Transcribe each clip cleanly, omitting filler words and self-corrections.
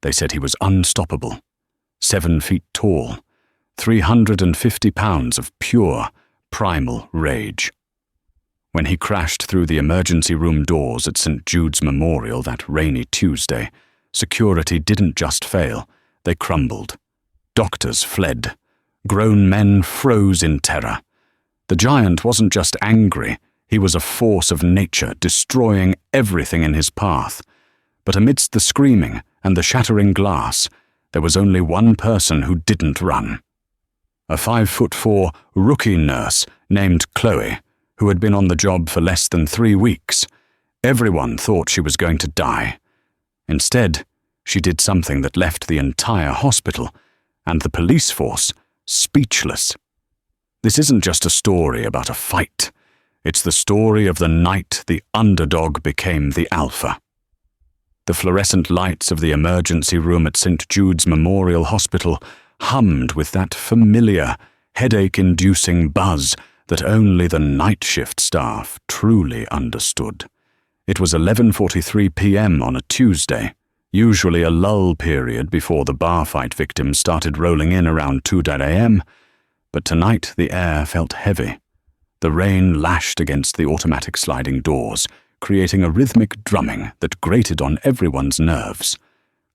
They said he was unstoppable, 7 feet tall, 350 pounds of pure, primal rage. When he crashed through the emergency room doors at St. Jude's Memorial that rainy Tuesday, security didn't just fail, they crumbled. Doctors fled. Grown men froze in terror. The giant wasn't just angry, he was a force of nature, destroying everything in his path. But amidst the screaming and the shattering glass, there was only one person who didn't run. A 5'4" rookie nurse named Chloe, who had been on the job for less than 3 weeks. Everyone thought she was going to die. Instead, she did something that left the entire hospital and the police force speechless. This isn't just a story about a fight. It's the story of the night the underdog became the alpha. The fluorescent lights of the emergency room at St. Jude's Memorial Hospital hummed with that familiar, headache-inducing buzz that only the night shift staff truly understood. It was 11:43 p.m. on a Tuesday, usually a lull period before the bar fight victims started rolling in around 2 a.m., but tonight the air felt heavy. The rain lashed against the automatic sliding doors, creating a rhythmic drumming that grated on everyone's nerves.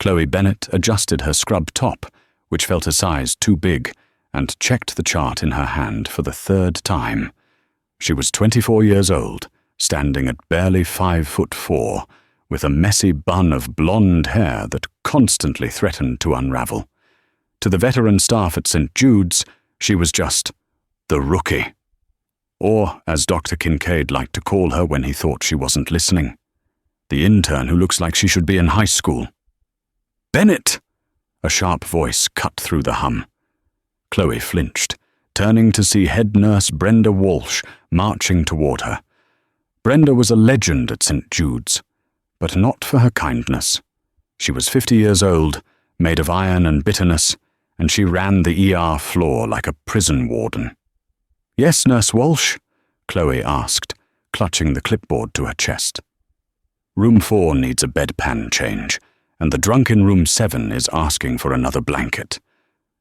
Chloe Bennett adjusted her scrub top, which felt a size too big, and checked the chart in her hand for the 3rd time. She was 24 years old, standing at barely 5'4", with a messy bun of blonde hair that constantly threatened to unravel. To the veteran staff at St. Jude's, she was just the rookie. Or, as Dr. Kincaid liked to call her when he thought she wasn't listening, the intern who looks like she should be in high school. "Bennett!" A sharp voice cut through the hum. Chloe flinched, turning to see head nurse Brenda Walsh marching toward her. Brenda was a legend at St. Jude's, but not for her kindness. She was 50 years old, made of iron and bitterness, and she ran the ER floor like a prison warden. "Yes, Nurse Walsh?" Chloe asked, clutching the clipboard to her chest. "Room 4 needs a bedpan change, and the drunk in room 7 is asking for another blanket.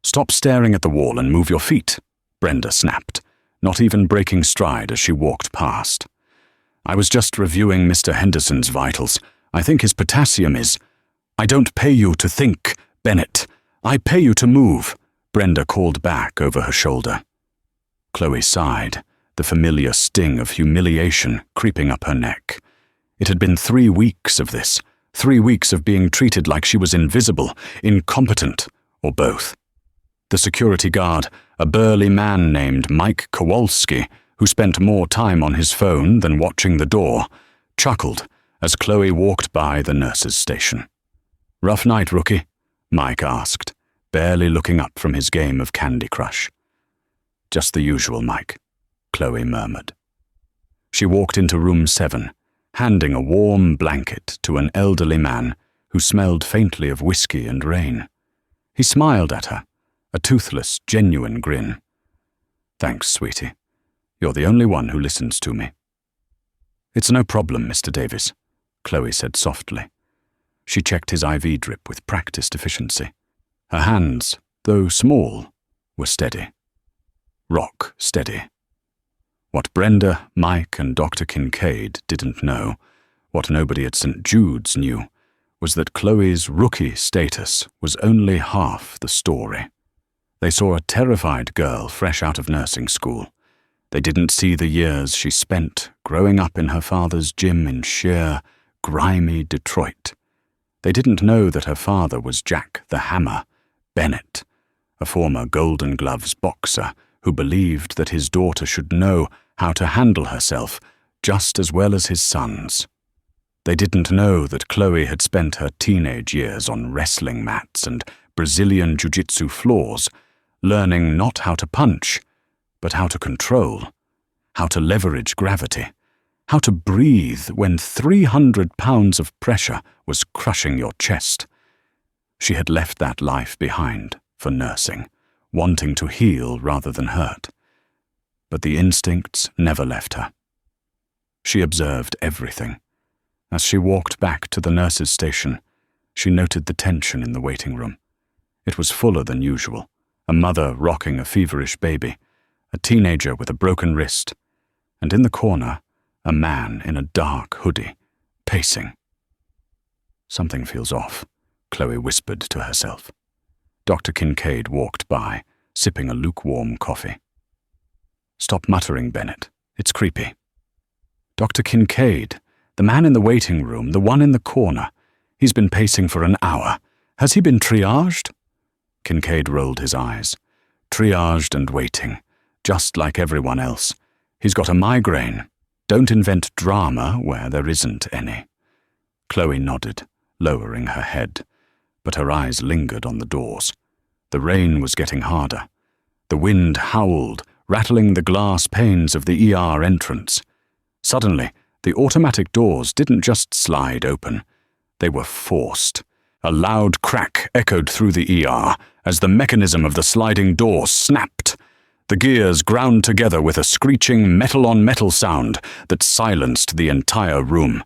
Stop staring at the wall and move your feet," Brenda snapped, not even breaking stride as she walked past. "I was just reviewing Mr. Henderson's vitals. I think his potassium is—" "I don't pay you to think, Bennett. I pay you to move," Brenda called back over her shoulder. Chloe sighed, the familiar sting of humiliation creeping up her neck. It had been 3 weeks of this, 3 weeks of being treated like she was invisible, incompetent, or both. The security guard, a burly man named Mike Kowalski, who spent more time on his phone than watching the door, chuckled as Chloe walked by the nurse's station. "Rough night, rookie?" Mike asked, barely looking up from his game of Candy Crush. "Just the usual, Mike," Chloe murmured. She walked into room 7, handing a warm blanket to an elderly man who smelled faintly of whiskey and rain. He smiled at her, a toothless, genuine grin. "Thanks, sweetie. You're the only one who listens to me." "It's no problem, Mr. Davis," Chloe said softly. She checked his IV drip with practiced efficiency. Her hands, though small, were steady. Rock steady. What Brenda, Mike, and Dr. Kincaid didn't know, what nobody at St. Jude's knew, was that Chloe's rookie status was only half the story. They saw a terrified girl fresh out of nursing school. They didn't see the years she spent growing up in her father's gym in sheer, grimy Detroit. They didn't know that her father was Jack the Hammer Bennett, a former Golden Gloves boxer who believed that his daughter should know how to handle herself just as well as his sons. They didn't know that Chloe had spent her teenage years on wrestling mats and Brazilian jiu-jitsu floors, learning not how to punch, but how to control, how to leverage gravity, how to breathe when 300 pounds of pressure was crushing your chest. She had left that life behind for nursing, wanting to heal rather than hurt. But the instincts never left her. She observed everything. As she walked back to the nurse's station, She noted the tension in the waiting room. It was fuller than usual. A mother rocking a feverish baby, a teenager with a broken wrist, and in the corner, a man in a dark hoodie, pacing. Something feels off, Chloe whispered to herself. Dr. Kincaid walked by, sipping a lukewarm coffee. Stop muttering, Bennett. It's creepy. Dr. Kincaid, the man in the waiting room, the one in the corner. He's been pacing for an hour. Has he been triaged? Kincaid rolled his eyes. Triaged and waiting, just like everyone else. He's got a migraine. Don't invent drama where there isn't any. Chloe nodded, lowering her head, but her eyes lingered on the doors. The rain was getting harder. The wind howled, rattling the glass panes of the ER entrance. Suddenly, the automatic doors didn't just slide open. They were forced. A loud crack echoed through the ER as the mechanism of the sliding door snapped. The gears ground together with a screeching metal-on-metal sound that silenced the entire room.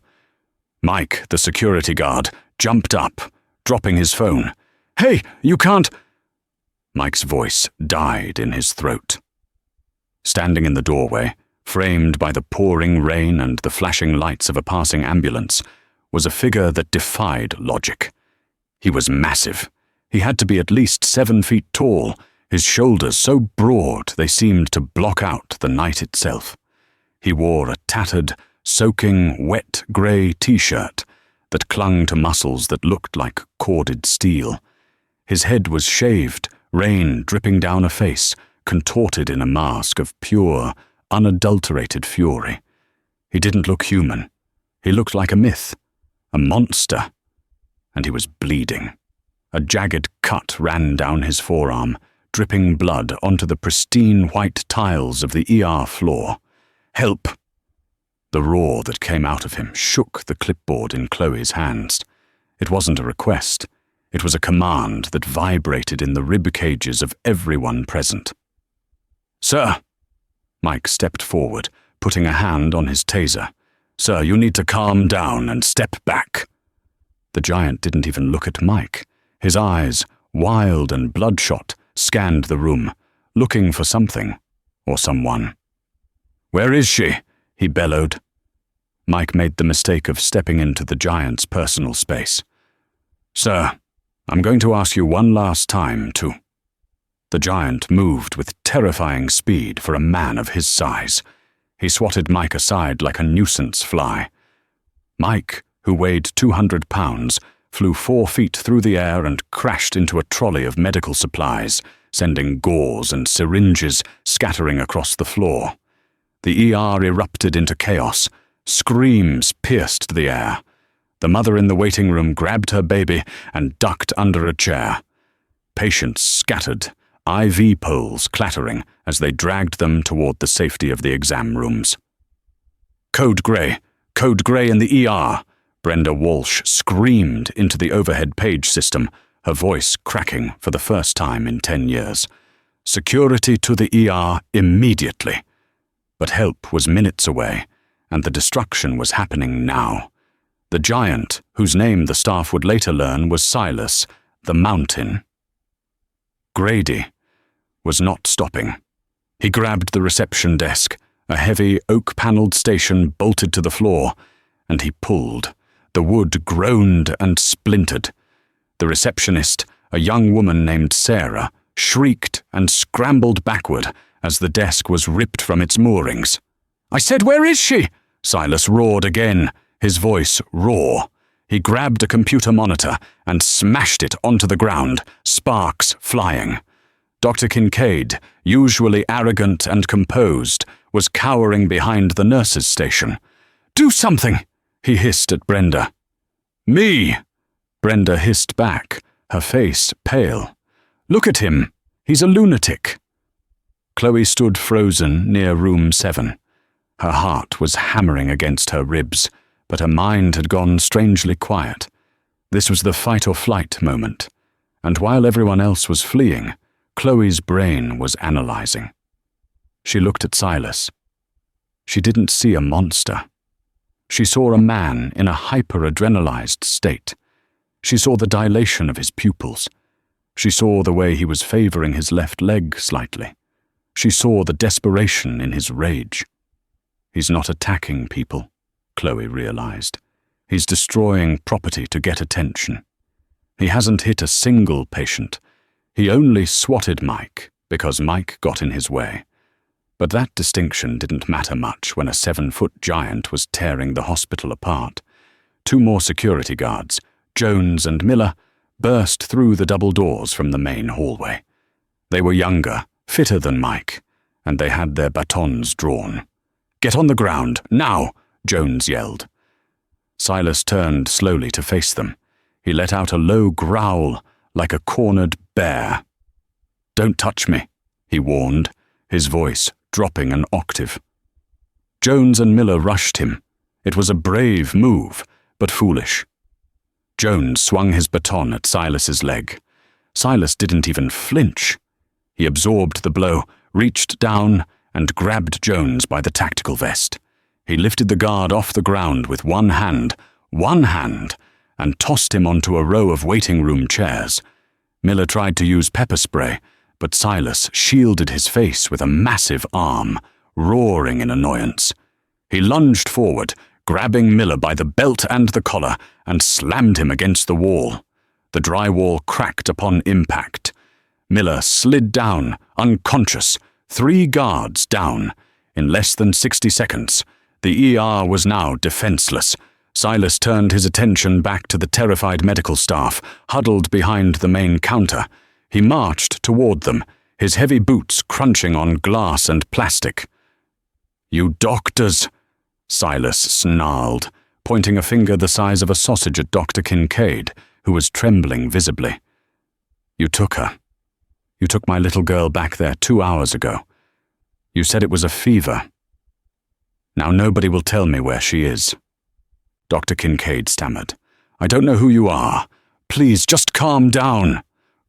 Mike, the security guard, jumped up, dropping his phone. "Hey, you can't—" Mike's voice died in his throat. Standing in the doorway, framed by the pouring rain and the flashing lights of a passing ambulance, was a figure that defied logic. He was massive. He had to be at least 7 feet tall, his shoulders so broad they seemed to block out the night itself. He wore a tattered, soaking, wet grey t-shirt that clung to muscles that looked like corded steel. His head was shaved, rain dripping down a face, contorted in a mask of pure, unadulterated fury. He didn't look human. He looked like a myth, a monster. And he was bleeding. A jagged cut ran down his forearm, dripping blood onto the pristine white tiles of the ER floor. "Help!" The roar that came out of him shook the clipboard in Chloe's hands. It wasn't a request. It was a command that vibrated in the rib cages of everyone present. "Sir!" Mike stepped forward, putting a hand on his taser. "Sir, you need to calm down and step back." The giant didn't even look at Mike. His eyes, wild and bloodshot, scanned the room, looking for something or someone. "Where is she?" he bellowed. Mike made the mistake of stepping into the giant's personal space. "Sir, I'm going to ask you one last time to—" The giant moved with terrifying speed for a man of his size. He swatted Mike aside like a nuisance fly. Mike, who weighed 200 pounds, flew 4 feet through the air and crashed into a trolley of medical supplies, sending gauze and syringes scattering across the floor. The ER erupted into chaos. Screams pierced the air. The mother in the waiting room grabbed her baby and ducked under a chair. Patients scattered, IV poles clattering as they dragged them toward the safety of the exam rooms. Code Grey in the ER, Brenda Walsh screamed into the overhead page system, her voice cracking for the first time in 10 years. Security to the ER immediately. But help was minutes away, and the destruction was happening now. The giant, whose name the staff would later learn was Silas, the Mountain. Grady was not stopping. He grabbed the reception desk, a heavy oak-paneled station bolted to the floor, and he pulled. The wood groaned and splintered. The receptionist, a young woman named Sarah, shrieked and scrambled backward as the desk was ripped from its moorings. "I said, where is she?" Silas roared again, his voice raw. He grabbed a computer monitor and smashed it onto the ground, sparks flying. Dr. Kincaid, usually arrogant and composed, was cowering behind the nurse's station. "Do something!" he hissed at Brenda. "Me!" Brenda hissed back, her face pale. "Look at him. He's a lunatic." Chloe stood frozen near room 7. Her heart was hammering against her ribs, but her mind had gone strangely quiet. This was the fight-or-flight moment, and while everyone else was fleeing, Chloe's brain was analyzing. She looked at Silas. She didn't see a monster. She saw a man in a hyper-adrenalized state. She saw the dilation of his pupils. She saw the way he was favoring his left leg slightly. She saw the desperation in his rage. He's not attacking people, Chloe realized. He's destroying property to get attention. He hasn't hit a single patient. He only swatted Mike because Mike got in his way. But that distinction didn't matter much when a 7-foot giant was tearing the hospital apart. 2 more security guards, Jones and Miller, burst through the double doors from the main hallway. They were younger, fitter than Mike, and they had their batons drawn. "Get on the ground, now!" Jones yelled. Silas turned slowly to face them. He let out a low growl, like a cornered bear. "Don't touch me," he warned, his voice dropping an octave. Jones and Miller rushed him. It was a brave move, but foolish. Jones swung his baton at Silas's leg. Silas didn't even flinch. He absorbed the blow, reached down, and grabbed Jones by the tactical vest. He lifted the guard off the ground with one hand, and tossed him onto a row of waiting room chairs. Miller tried to use pepper spray, but Silas shielded his face with a massive arm, roaring in annoyance. He lunged forward, grabbing Miller by the belt and the collar, and slammed him against the wall. The drywall cracked upon impact. Miller slid down, unconscious, 3 guards down. In less than 60 seconds, the ER was now defenseless. Silas turned his attention back to the terrified medical staff, huddled behind the main counter. He marched toward them, his heavy boots crunching on glass and plastic. "You doctors," Silas snarled, pointing a finger the size of a sausage at Dr. Kincaid, who was trembling visibly. "You took her. You took my little girl back there 2 hours ago. You said it was a fever. Now nobody will tell me where she is." Dr. Kincaid stammered. "I don't know who you are. Please, just calm down."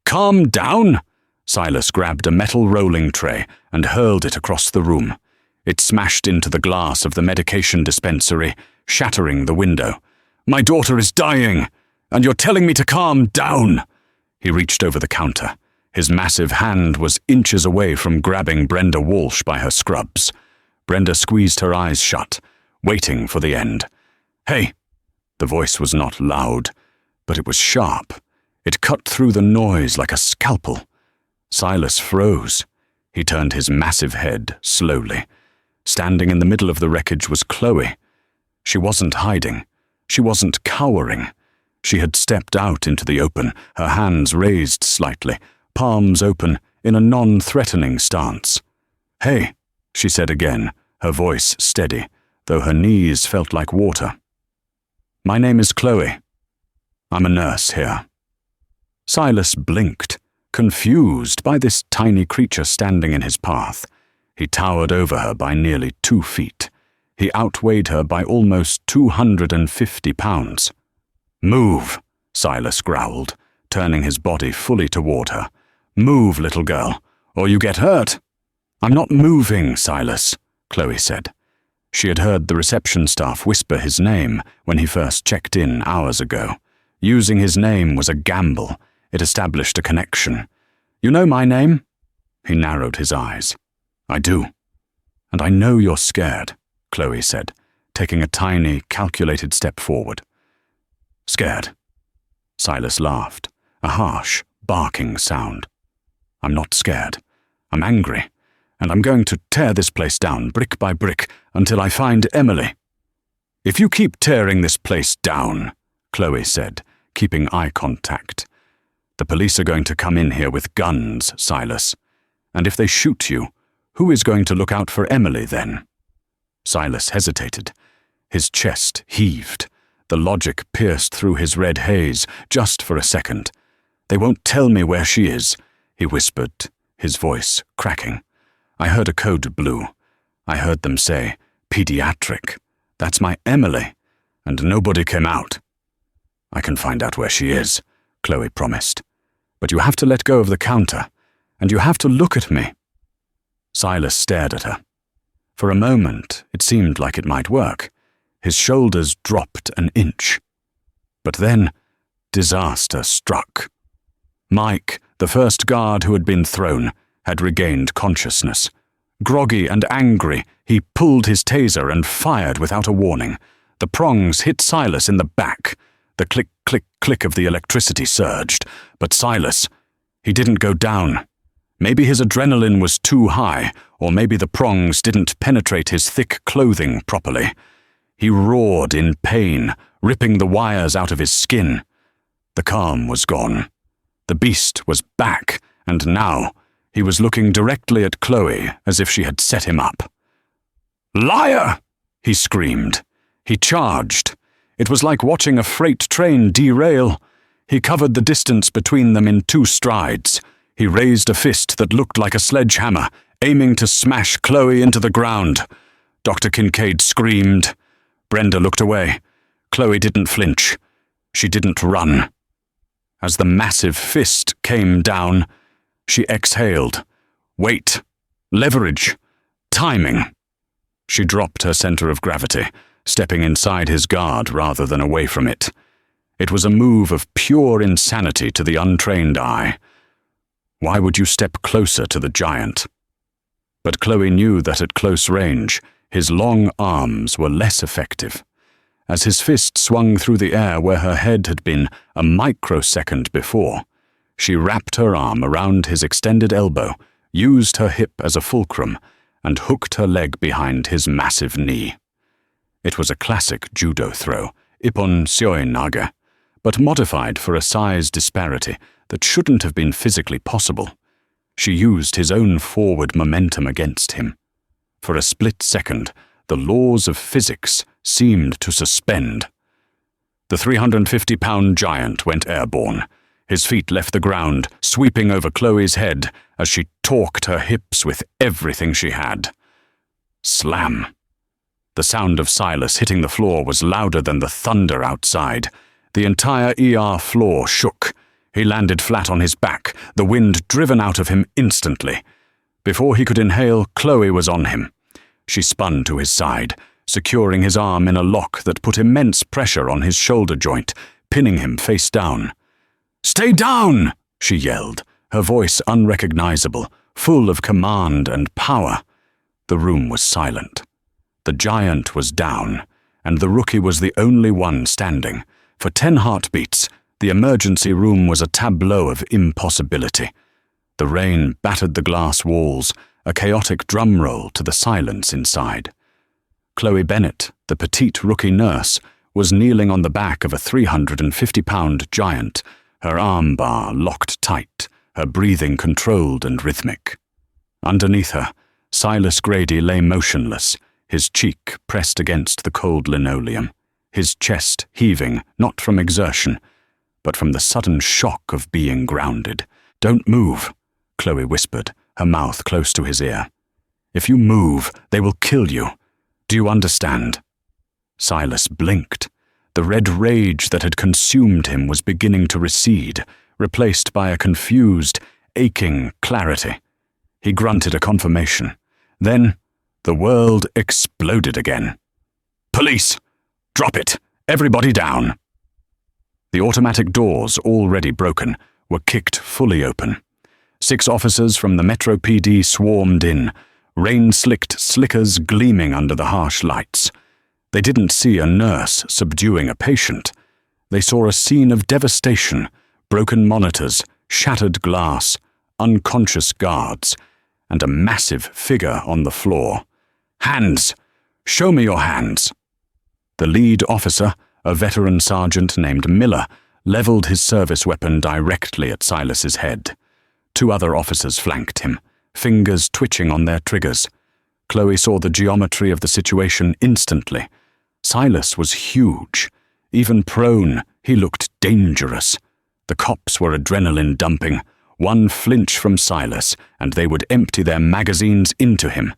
"Calm down?" Silas grabbed a metal rolling tray and hurled it across the room. It smashed into the glass of the medication dispensary, shattering the window. "My daughter is dying, and you're telling me to calm down." He reached over the counter. His massive hand was inches away from grabbing Brenda Walsh by her scrubs. Brenda squeezed her eyes shut, waiting for the end. "Hey!" The voice was not loud, but it was sharp. It cut through the noise like a scalpel. Silas froze. He turned his massive head slowly. Standing in the middle of the wreckage was Chloe. She wasn't hiding. She wasn't cowering. She had stepped out into the open, her hands raised slightly, palms open, in a non-threatening stance. "Hey," she said again, her voice steady, though her knees felt like water. "My name is Chloe. I'm a nurse here." Silas blinked, confused by this tiny creature standing in his path. He towered over her by nearly 2 feet. He outweighed her by almost 250 pounds. "Move," Silas growled, turning his body fully toward her. "Move, little girl, or you get hurt." "I'm not moving, Silas," Chloe said. She had heard the reception staff whisper his name when he first checked in hours ago. Using his name was a gamble. It established a connection. "You know my name?" He narrowed his eyes. "I do. And I know you're scared," Chloe said, taking a tiny, calculated step forward. "Scared?" Silas laughed, a harsh, barking sound. "I'm not scared. I'm angry, and I'm going to tear this place down brick by brick until I find Emily." "If you keep tearing this place down," Chloe said, keeping eye contact, "the police are going to come in here with guns, Silas. And if they shoot you, who is going to look out for Emily then?" Silas hesitated. His chest heaved. The logic pierced through his red haze just for a second. "They won't tell me where she is," he whispered, his voice cracking. "I heard a code blue. I heard them say, 'Pediatric. That's my Emily.' And nobody came out." "I can find out where she is," Chloe promised. "But you have to let go of the counter, and you have to look at me." Silas stared at her. For a moment, it seemed like it might work. His shoulders dropped an inch. But then, disaster struck. Mike, the first guard who had been thrown, had regained consciousness. Groggy and angry, he pulled his taser and fired without a warning. The prongs hit Silas in the back. The click, click, click of the electricity surged, but Silas, he didn't go down. Maybe his adrenaline was too high, or maybe the prongs didn't penetrate his thick clothing properly. He roared in pain, ripping the wires out of his skin. The calm was gone. The beast was back, and now he was looking directly at Chloe as if she had set him up. "Liar!" he screamed. He charged. It was like watching a freight train derail. He covered the distance between them in 2 strides. He raised a fist that looked like a sledgehammer, aiming to smash Chloe into the ground. Dr. Kincaid screamed. Brenda looked away. Chloe didn't flinch. She didn't run. As the massive fist came down, she exhaled. Weight, leverage, timing. She dropped her center of gravity, stepping inside his guard rather than away from it. It was a move of pure insanity to the untrained eye. Why would you step closer to the giant? But Chloe knew that at close range, his long arms were less effective. As his fist swung through the air where her head had been a microsecond before, she wrapped her arm around his extended elbow, used her hip as a fulcrum, and hooked her leg behind his massive knee. It was a classic judo throw, ippon seoi-nage, but modified for a size disparity that shouldn't have been physically possible. She used his own forward momentum against him. For a split second, the laws of physics seemed to suspend. The 350-pound giant went airborne. His feet left the ground, sweeping over Chloe's head as she torqued her hips with everything she had. Slam! The sound of Silas hitting the floor was louder than the thunder outside. The entire ER floor shook. He landed flat on his back, the wind driven out of him instantly. Before he could inhale, Chloe was on him. She spun to his side, securing his arm in a lock that put immense pressure on his shoulder joint, pinning him face down. "Stay down!" she yelled, her voice unrecognizable, full of command and power. The room was silent. The giant was down, and the rookie was the only one standing. For 10 heartbeats, the emergency room was a tableau of impossibility. The rain battered the glass walls, a chaotic drum roll to the silence inside. Chloe Bennett, the petite rookie nurse, was kneeling on the back of a 350-pound giant, her arm bar locked tight, her breathing controlled and rhythmic. Underneath her, Silas Grady lay motionless, his cheek pressed against the cold linoleum, his chest heaving not from exertion, but from the sudden shock of being grounded. "Don't move," Chloe whispered, her mouth close to his ear. "If you move, they will kill you. Do you understand?" Silas blinked. The red rage that had consumed him was beginning to recede, replaced by a confused, aching clarity. He grunted a confirmation. Then, the world exploded again. "Police! Drop it! Everybody down!" The automatic doors, already broken, were kicked fully open. 6 officers from the Metro PD swarmed in, rain-slicked slickers gleaming under the harsh lights. They didn't see a nurse subduing a patient. They saw a scene of devastation, broken monitors, shattered glass, unconscious guards, and a massive figure on the floor. "Hands! Show me your hands!" The lead officer, a veteran sergeant named Miller, leveled his service weapon directly at Silas's head. 2 other officers flanked him, fingers twitching on their triggers. Chloe saw the geometry of the situation instantly. Silas was huge. Even prone, he looked dangerous. The cops were adrenaline dumping. One flinch from Silas, and they would empty their magazines into him.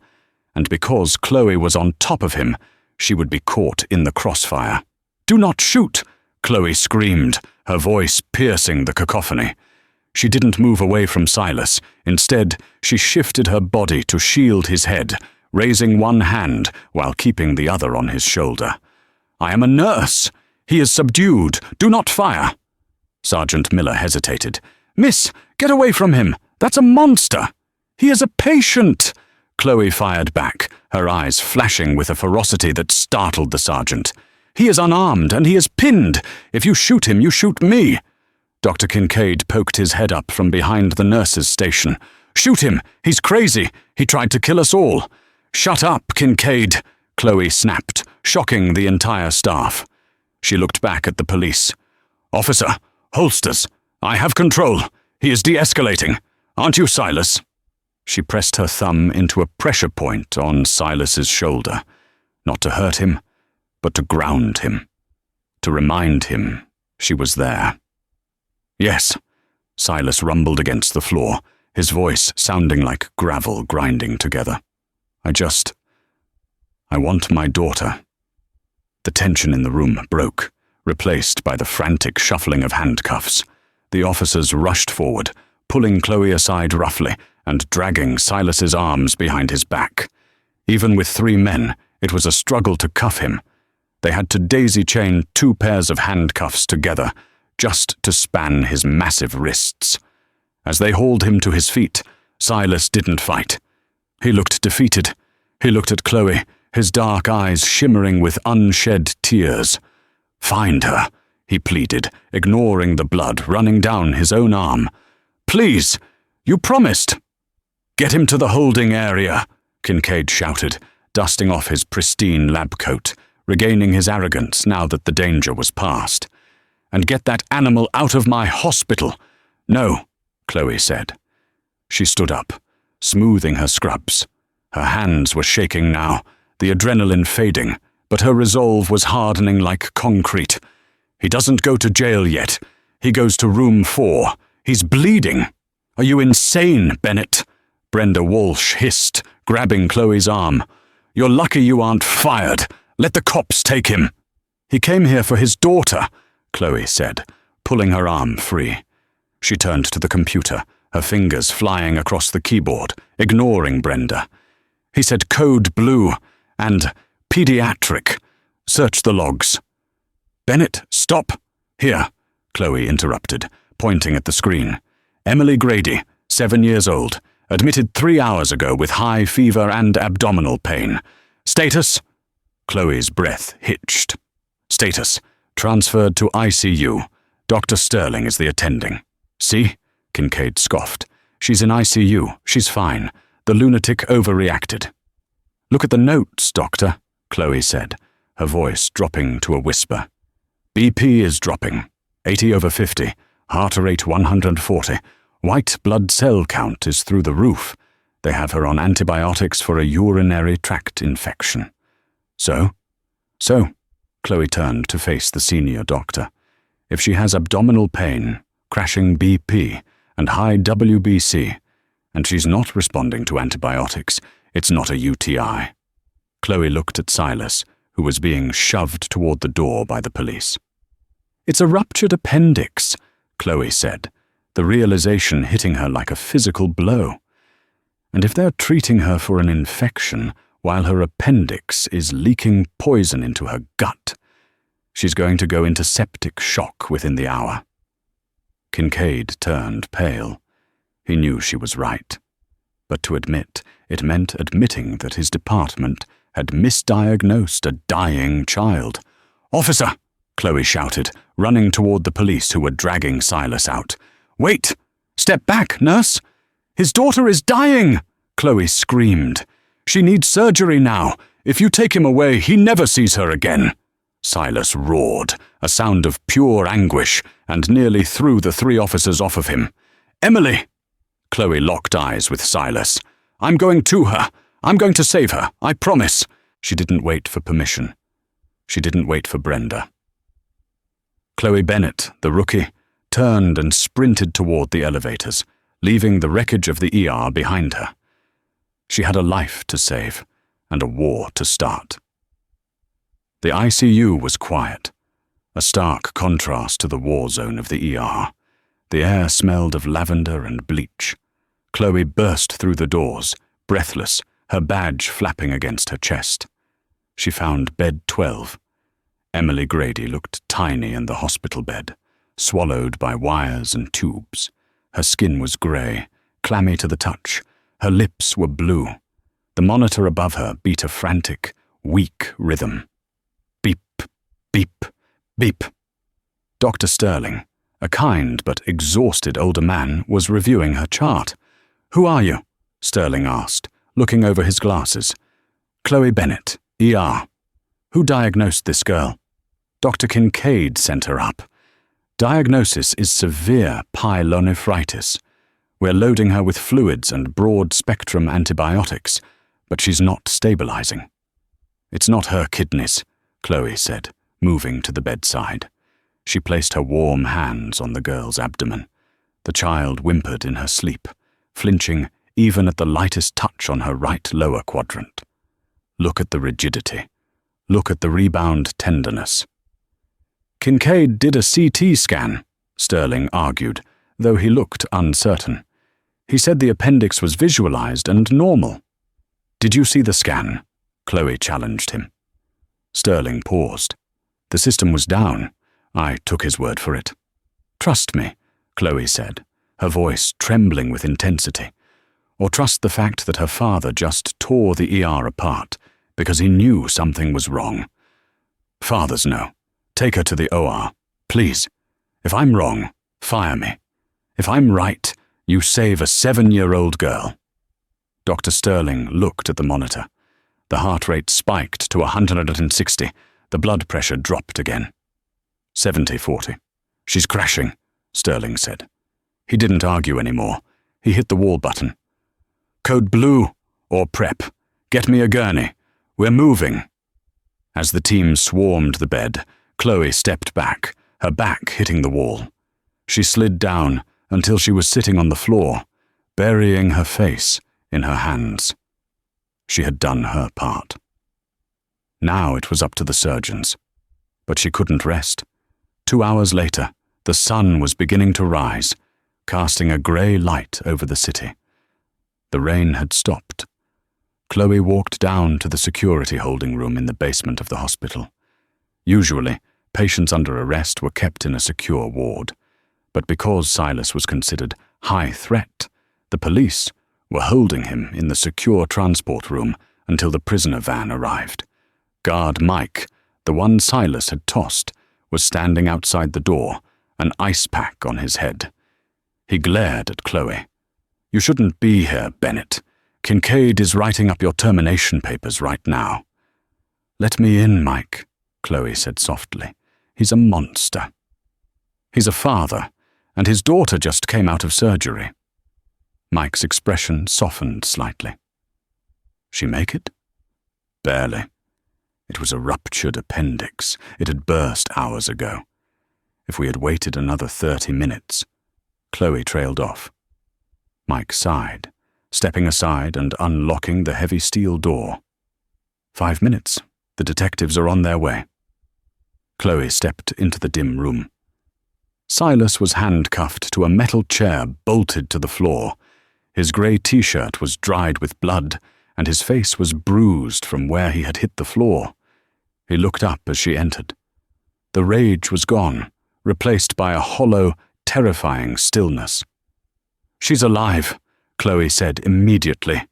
And because Chloe was on top of him, she would be caught in the crossfire. "Do not shoot!" Chloe screamed, her voice piercing the cacophony. She didn't move away from Silas. Instead, she shifted her body to shield his head, raising one hand while keeping the other on his shoulder. "I am a nurse. He is subdued. Do not fire." Sergeant Miller hesitated. "Miss, get away from him! That's a monster! He is a patient!" Chloe fired back, her eyes flashing with a ferocity that startled the sergeant. "He is unarmed, and he is pinned! If you shoot him, you shoot me!" Dr. Kincaid poked his head up from behind the nurse's station. "Shoot him! He's crazy! He tried to kill us all!" "Shut up, Kincaid!" Chloe snapped, shocking the entire staff. She looked back at the police. "Officer, holsters! I have control! He is de-escalating! Aren't you Silas?" She pressed her thumb into a pressure point on Silas's shoulder, not to hurt him, but to ground him, to remind him she was there. "Yes," Silas rumbled against the floor, his voice sounding like gravel grinding together. I want my daughter." The tension in the room broke, replaced by the frantic shuffling of handcuffs. The officers rushed forward, pulling Chloe aside roughly and dragging Silas's arms behind his back. Even with 3 men, it was a struggle to cuff him. They had to daisy-chain 2 pairs of handcuffs together, just to span his massive wrists. As they hauled him to his feet, Silas didn't fight. He looked defeated. He looked at Chloe, his dark eyes shimmering with unshed tears. "Find her," he pleaded, ignoring the blood running down his own arm. "Please, you promised." "Get him to the holding area," Kincaid shouted, dusting off his pristine lab coat, regaining his arrogance now that the danger was past. "And get that animal out of my hospital." "No," Chloe said. She stood up, smoothing her scrubs. Her hands were shaking now, the adrenaline fading, but her resolve was hardening like concrete. "He doesn't go to jail yet. He goes to room 4. He's bleeding." "Are you insane, Bennett?" Brenda Walsh hissed, grabbing Chloe's arm. "You're lucky you aren't fired. Let the cops take him." "He came here for his daughter," Chloe said, pulling her arm free. She turned to the computer, her fingers flying across the keyboard, ignoring Brenda. "He said code blue and pediatric. Search the logs." "Bennett, stop." "Here," Chloe interrupted, pointing at the screen. "Emily Grady, 7 years old, admitted 3 hours ago with high fever and abdominal pain. Status?" Chloe's breath hitched. "Status, transferred to ICU. Dr. Sterling is the attending." "See?" Kincaid scoffed. "She's in ICU. She's fine. The lunatic overreacted." "Look at the notes, Doctor," Chloe said, her voice dropping to a whisper. "BP is dropping. 80/50. Heart rate 140. White blood cell count is through the roof. They have her on antibiotics for a urinary tract infection." So, Chloe turned to face the senior doctor. "If she has abdominal pain, crashing BP, and high WBC, and she's not responding to antibiotics, it's not a UTI." Chloe looked at Silas, who was being shoved toward the door by the police. "It's a ruptured appendix," Chloe said, the realization hitting her like a physical blow. "And if they're treating her for an infection while her appendix is leaking poison into her gut, she's going to go into septic shock within the hour." Kincaid turned pale. He knew she was right. But to admit, it meant admitting that his department had misdiagnosed a dying child. "Officer!" Chloe shouted, running toward the police who were dragging Silas out. "Wait! Step back, nurse! His daughter is dying!" Chloe screamed. "She needs surgery now. If you take him away, he never sees her again." Silas roared, a sound of pure anguish, and nearly threw the 3 officers off of him. "Emily!" Chloe locked eyes with Silas. "I'm going to her. I'm going to save her. I promise." She didn't wait for permission. She didn't wait for Brenda. Chloe Bennett, the rookie, turned and sprinted toward the elevators, leaving the wreckage of the ER behind her. She had a life to save and a war to start. The ICU was quiet, a stark contrast to the war zone of the ER. The air smelled of lavender and bleach. Chloe burst through the doors, breathless, her badge flapping against her chest. She found bed 12. Emily Grady looked tiny in the hospital bed, swallowed by wires and tubes. Her skin was grey, clammy to the touch. Her lips were blue. The monitor above her beat a frantic, weak rhythm. Beep, beep, beep. Dr. Sterling, a kind but exhausted older man, was reviewing her chart. "Who are you?" Sterling asked, looking over his glasses. "Chloe Bennett, ER. Who diagnosed this girl?" "Dr. Kincaid sent her up. Diagnosis is severe pyelonephritis. We're loading her with fluids and broad-spectrum antibiotics, but she's not stabilizing." "It's not her kidneys," Chloe said, moving to the bedside. She placed her warm hands on the girl's abdomen. The child whimpered in her sleep, flinching even at the lightest touch on her right lower quadrant. "Look at the rigidity. Look at the rebound tenderness." "Kincaid did a CT scan," Sterling argued, though he looked uncertain. "He said the appendix was visualized and normal." "Did you see the scan?" Chloe challenged him. Sterling paused. "The system was down. I took his word for it." "Trust me," Chloe said, her voice trembling with intensity. "Or trust the fact that her father just tore the ER apart because he knew something was wrong. Fathers know. Take her to the OR, please. If I'm wrong, fire me. If I'm right, you save a 7-year-old girl." Dr. Sterling looked at the monitor. The heart rate spiked to 160. The blood pressure dropped again. 70-40. "She's crashing," Sterling said. He didn't argue anymore. He hit the wall button. "Code blue, or prep. Get me a gurney. We're moving." As the team swarmed the bed, Chloe stepped back, her back hitting the wall. She slid down until she was sitting on the floor, burying her face in her hands. She had done her part. Now it was up to the surgeons. But she couldn't rest. 2 hours later, the sun was beginning to rise, casting a grey light over the city. The rain had stopped. Chloe walked down to the security holding room in the basement of the hospital. Usually, patients under arrest were kept in a secure ward. But because Silas was considered high threat, the police were holding him in the secure transport room until the prisoner van arrived. Guard Mike, the one Silas had tossed, was standing outside the door, an ice pack on his head. He glared at Chloe. "You shouldn't be here, Bennett. Kincaid is writing up your termination papers right now." "Let me in, Mike," Chloe said softly. "He's a monster." "He's a father, and his daughter just came out of surgery." Mike's expression softened slightly. "She make it?" "Barely. It was a ruptured appendix. It had burst hours ago. If we had waited another 30 minutes... Chloe trailed off. Mike sighed, stepping aside and unlocking the heavy steel door. 5 minutes. The detectives are on their way." Chloe stepped into the dim room. Silas was handcuffed to a metal chair bolted to the floor. His grey t-shirt was dried with blood, and his face was bruised from where he had hit the floor. He looked up as she entered. The rage was gone, replaced by a hollow, terrifying stillness. "She's alive," Chloe said immediately.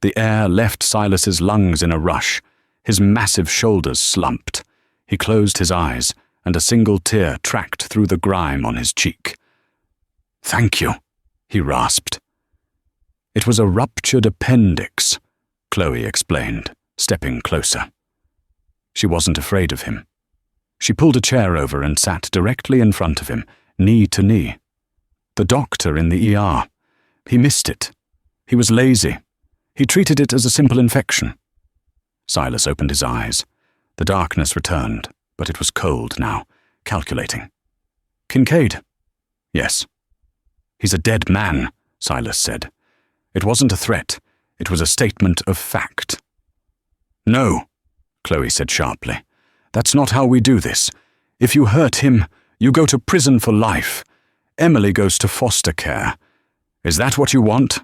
The air left Silas's lungs in a rush. His massive shoulders slumped. He closed his eyes, and a single tear tracked through the grime on his cheek. "Thank you," he rasped. "It was a ruptured appendix," Chloe explained, stepping closer. She wasn't afraid of him. She pulled a chair over and sat directly in front of him, knee to knee. "The doctor in the ER. He missed it. He was lazy. He treated it as a simple infection." Silas opened his eyes. The darkness returned, but it was cold now, calculating. "Kincaid?" "Yes." "He's a dead man," Silas said. It wasn't a threat. It was a statement of fact. "No," Chloe said sharply. "That's not how we do this. If you hurt him, you go to prison for life. Emily goes to foster care. Is that what you want?"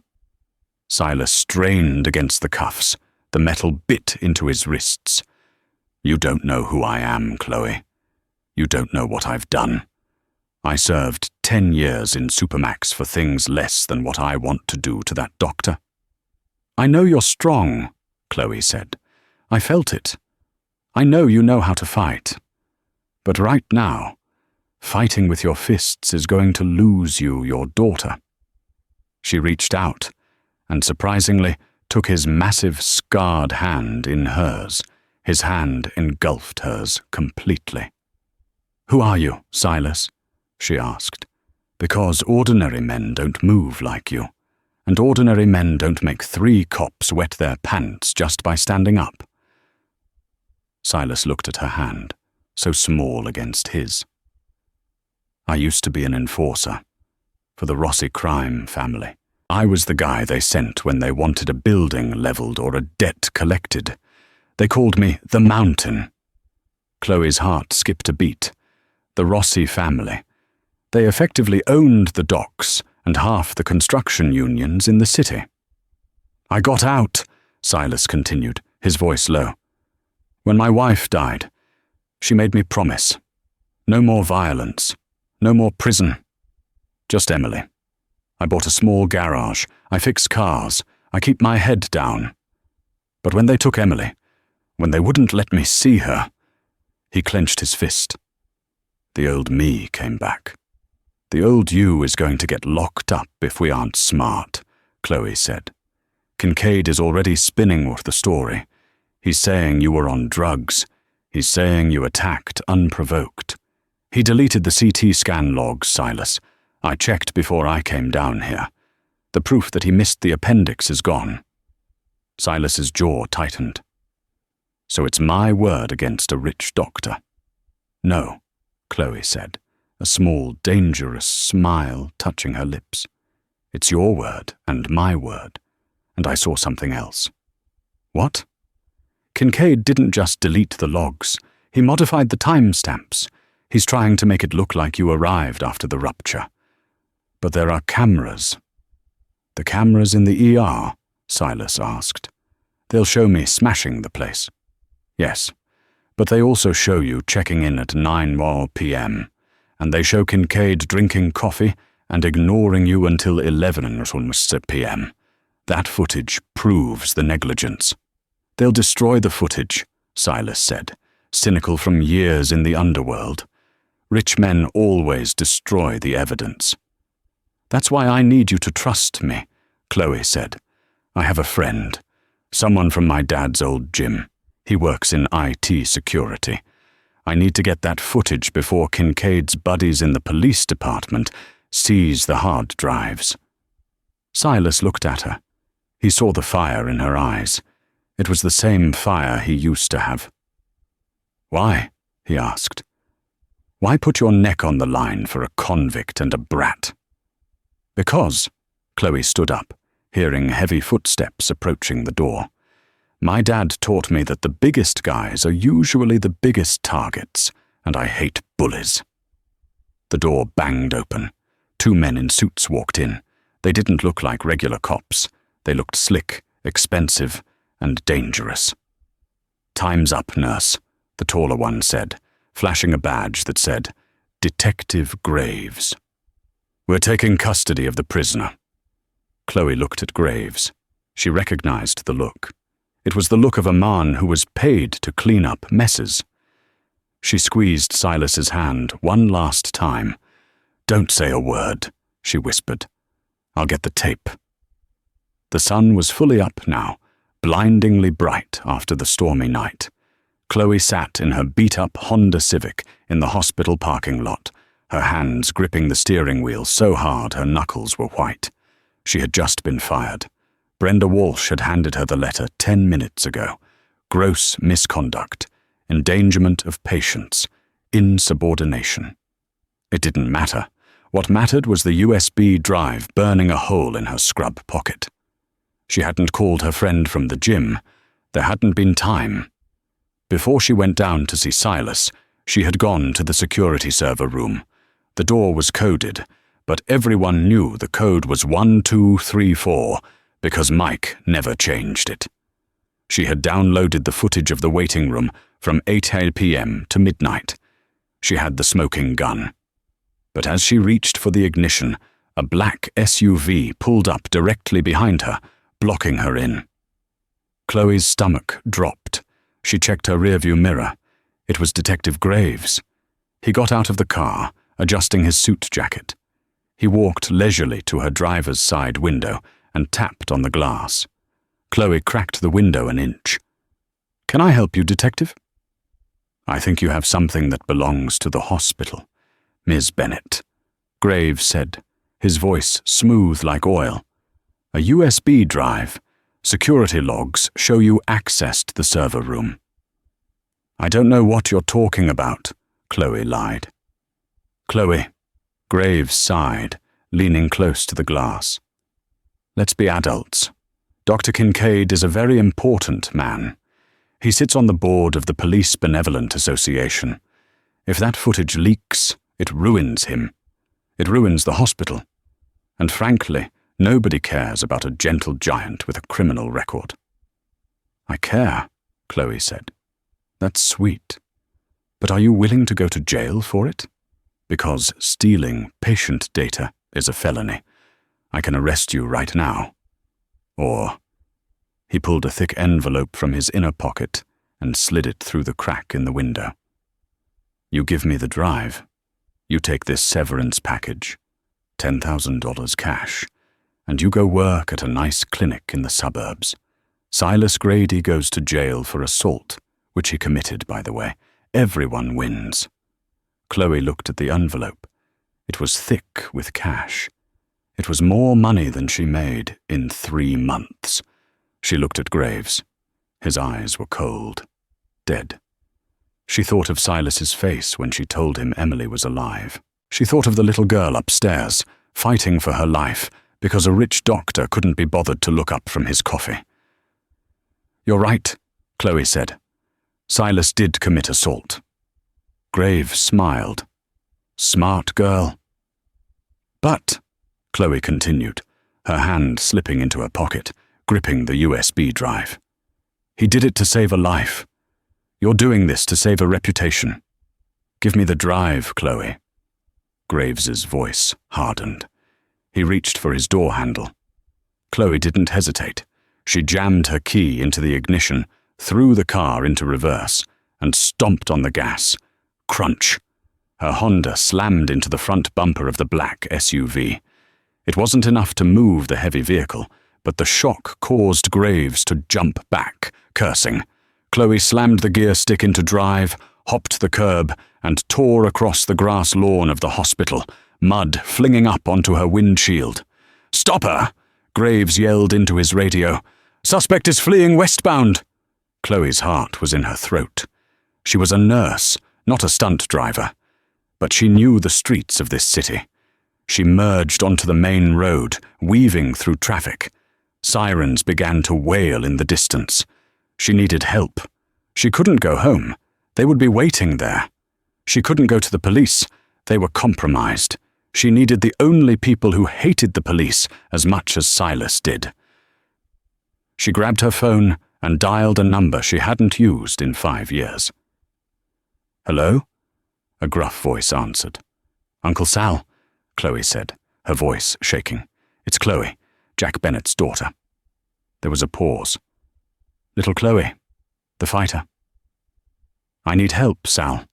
Silas strained against the cuffs. The metal bit into his wrists. "You don't know who I am, Chloe. You don't know what I've done. I served 10 years in Supermax for things less than what I want to do to that doctor. I know you're strong, Chloe said. I felt it. I know you know how to fight. But right now, fighting with your fists is going to lose you your daughter. She reached out, and surprisingly took his massive scarred hand in hers. His hand engulfed hers completely. Who are you, Silas? She asked. Because ordinary men don't move like you, and ordinary men don't make 3 cops wet their pants just by standing up. Silas looked at her hand, so small against his. I used to be an enforcer for the Rossi crime family. I was the guy they sent when they wanted a building leveled or a debt collected. They called me the Mountain. Chloe's heart skipped a beat. The Rossi family. They effectively owned the docks and half the construction unions in the city. I got out, Silas continued, his voice low. When my wife died, she made me promise. No more violence. No more prison. Just Emily. I bought a small garage. I fix cars. I keep my head down. But when they took Emily, when they wouldn't let me see her, he clenched his fist. The old me came back. The old you is going to get locked up if we aren't smart, Chloe said. Kincaid is already spinning with the story. He's saying you were on drugs. He's saying you attacked unprovoked. He deleted the CT scan logs, Silas. I checked before I came down here. The proof that he missed the appendix is gone. Silas's jaw tightened. So it's my word against a rich doctor. No, Chloe said, a small, dangerous smile touching her lips. It's your word and my word. And I saw something else. What? Kincaid didn't just delete the logs. He modified the timestamps. He's trying to make it look like you arrived after the rupture. But there are cameras. The cameras in the ER? Silas asked. They'll show me smashing the place. Yes, but they also show you checking in at 9 p.m., and they show Kincaid drinking coffee and ignoring you until 11 p.m. That footage proves the negligence. They'll destroy the footage, Silas said, cynical from years in the underworld. Rich men always destroy the evidence. That's why I need you to trust me, Chloe said. I have a friend, someone from my dad's old gym. He works in IT security. I need to get that footage before Kincaid's buddies in the police department seize the hard drives. Silas looked at her. He saw the fire in her eyes. It was the same fire he used to have. Why? He asked. Why put your neck on the line for a convict and a brat? Because, Chloe stood up, hearing heavy footsteps approaching the door. My dad taught me that the biggest guys are usually the biggest targets, and I hate bullies. The door banged open. 2 men in suits walked in. They didn't look like regular cops. They looked slick, expensive, and dangerous. Time's up, nurse, the taller one said, flashing a badge that said, Detective Graves. We're taking custody of the prisoner. Chloe looked at Graves. She recognized the look. It was the look of a man who was paid to clean up messes. She squeezed Silas's hand one last time. Don't say a word, she whispered. I'll get the tape. The sun was fully up now, blindingly bright after the stormy night. Chloe sat in her beat-up Honda Civic in the hospital parking lot, her hands gripping the steering wheel so hard her knuckles were white. She had just been fired. Brenda Walsh had handed her the letter 10 minutes ago. Gross misconduct, endangerment of patients, insubordination. It didn't matter. What mattered was the USB drive burning a hole in her scrub pocket. She hadn't called her friend from the gym. There hadn't been time. Before she went down to see Silas, she had gone to the security server room. The door was coded, but everyone knew the code was 1234 because Mike never changed it. She had downloaded the footage of the waiting room from 8 p.m. to midnight. She had the smoking gun. But as she reached for the ignition, a black SUV pulled up directly behind her, blocking her in. Chloe's stomach dropped. She checked her rearview mirror. It was Detective Graves. He got out of the car, adjusting his suit jacket. He walked leisurely to her driver's side window and tapped on the glass. Chloe cracked the window an inch. "Can I help you, Detective?" "I think you have something that belongs to the hospital, Ms. Bennett," Graves said, his voice smooth like oil. "A USB drive. Security logs show you accessed the server room." "I don't know what you're talking about," Chloe lied. "Chloe," Graves sighed, leaning close to the glass. "Let's be adults. Dr. Kincaid is a very important man. He sits on the board of the Police Benevolent Association. If that footage leaks, it ruins him. It ruins the hospital. And frankly, nobody cares about a gentle giant with a criminal record." "I care," Chloe said. "That's sweet. But are you willing to go to jail for it? Because stealing patient data is a felony. I can arrest you right now. Or—" He pulled a thick envelope from his inner pocket and slid it through the crack in the window. "You give me the drive. You take this severance package, $10,000 cash, and you go work at a nice clinic in the suburbs. Silas Grady goes to jail for assault, which he committed, by the way. Everyone wins." Chloe looked at the envelope. It was thick with cash. It was more money than she made in 3 months. She looked at Graves. His eyes were cold, dead. She thought of Silas's face when she told him Emily was alive. She thought of the little girl upstairs, fighting for her life because a rich doctor couldn't be bothered to look up from his coffee. "You're right," Chloe said. "Silas did commit assault." Graves smiled. "Smart girl." "But," Chloe continued, her hand slipping into her pocket, gripping the USB drive, "he did it to save a life. You're doing this to save a reputation. Give me the drive, Chloe." Graves's voice hardened. He reached for his door handle. Chloe didn't hesitate. She jammed her key into the ignition, threw the car into reverse, and stomped on the gas. Crunch. Her Honda slammed into the front bumper of the black SUV. It wasn't enough to move the heavy vehicle, but the shock caused Graves to jump back, cursing. Chloe slammed the gear stick into drive, hopped the curb, and tore across the grass lawn of the hospital, mud flinging up onto her windshield. "Stop her!" Graves yelled into his radio. "Suspect is fleeing westbound." Chloe's heart was in her throat. She was a nurse, not a stunt driver. But she knew the streets of this city. She merged onto the main road, weaving through traffic. Sirens began to wail in the distance. She needed help. She couldn't go home. They would be waiting there. She couldn't go to the police. They were compromised. She needed the only people who hated the police as much as Silas did. She grabbed her phone and dialed a number she hadn't used in 5 years. "Hello?" A gruff voice answered. "Uncle Sal," Chloe said, her voice shaking. "It's Chloe, Jack Bennett's daughter." There was a pause. "Little Chloe, the fighter." "I need help, Sal.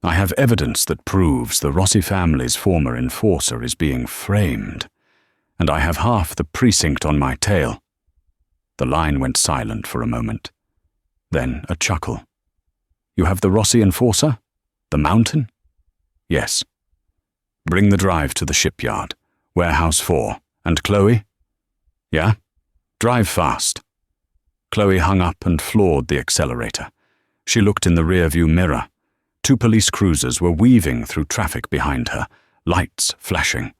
I have evidence that proves the Rossi family's former enforcer is being framed, and I have half the precinct on my tail." The line went silent for a moment. Then a chuckle. "You have the Rossi enforcer? The mountain?" "Yes." "Bring the drive to the shipyard, warehouse 4. And Chloe?" "Yeah? Drive fast." Chloe hung up and floored the accelerator. She looked in the rearview mirror. 2 police cruisers were weaving through traffic behind her, lights flashing.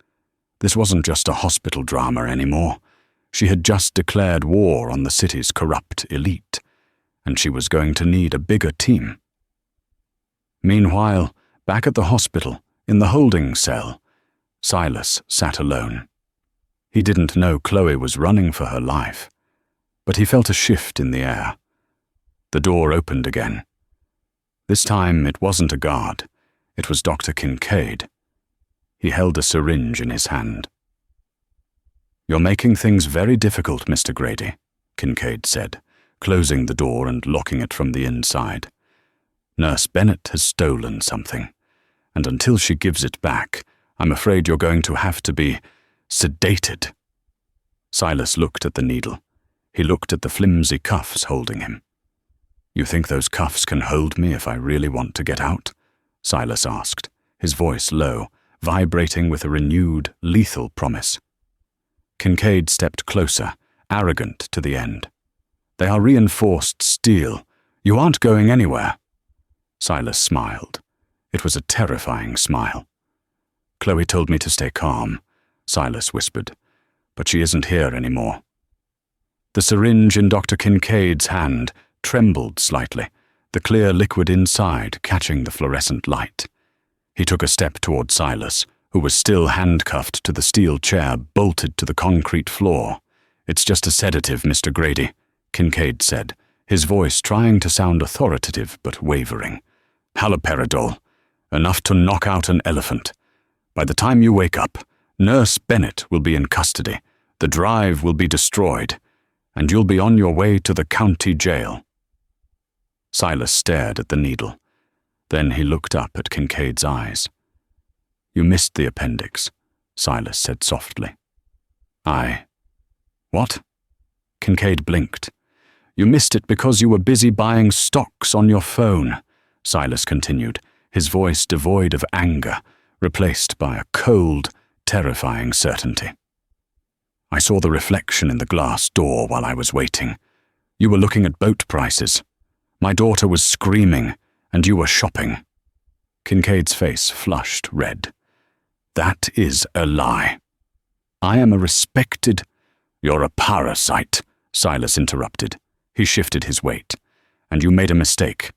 This wasn't just a hospital drama anymore. She had just declared war on the city's corrupt elite, and she was going to need a bigger team. Meanwhile, back at the hospital, in the holding cell, Silas sat alone. He didn't know Chloe was running for her life, but he felt a shift in the air. The door opened again. This time it wasn't a guard. It was Dr. Kincaid. He held a syringe in his hand. "You're making things very difficult, Mr. Grady," Kincaid said, closing the door and locking it from the inside. "Nurse Bennett has stolen something, and until she gives it back, I'm afraid you're going to have to be sedated." Silas looked at the needle. He looked at the flimsy cuffs holding him. "You think those cuffs can hold me if I really want to get out?" Silas asked, his voice low, vibrating with a renewed, lethal promise. Kincaid stepped closer, arrogant to the end. "They are reinforced steel. You aren't going anywhere." Silas smiled. It was a terrifying smile. "Chloe told me to stay calm," Silas whispered, "but she isn't here anymore." The syringe in Dr. Kincaid's hand trembled slightly, the clear liquid inside catching the fluorescent light. He took a step toward Silas, who was still handcuffed to the steel chair bolted to the concrete floor. "It's just a sedative, Mr. Grady," Kincaid said, his voice trying to sound authoritative but wavering. "Haloperidol, enough to knock out an elephant. By the time you wake up, Nurse Bennett will be in custody, the drive will be destroyed, and you'll be on your way to the county jail." Silas stared at the needle. Then he looked up at Kincaid's eyes. "You missed the appendix," Silas said softly. What?" Kincaid blinked. "You missed it because you were busy buying stocks on your phone," Silas continued, his voice devoid of anger, replaced by a cold, terrifying certainty. "I saw the reflection in the glass door while I was waiting. You were looking at boat prices. My daughter was screaming, and you were shopping." Kincaid's face flushed red. "That is a lie. I am a respected—" "You're a parasite," Silas interrupted. He shifted his weight. "And you made a mistake.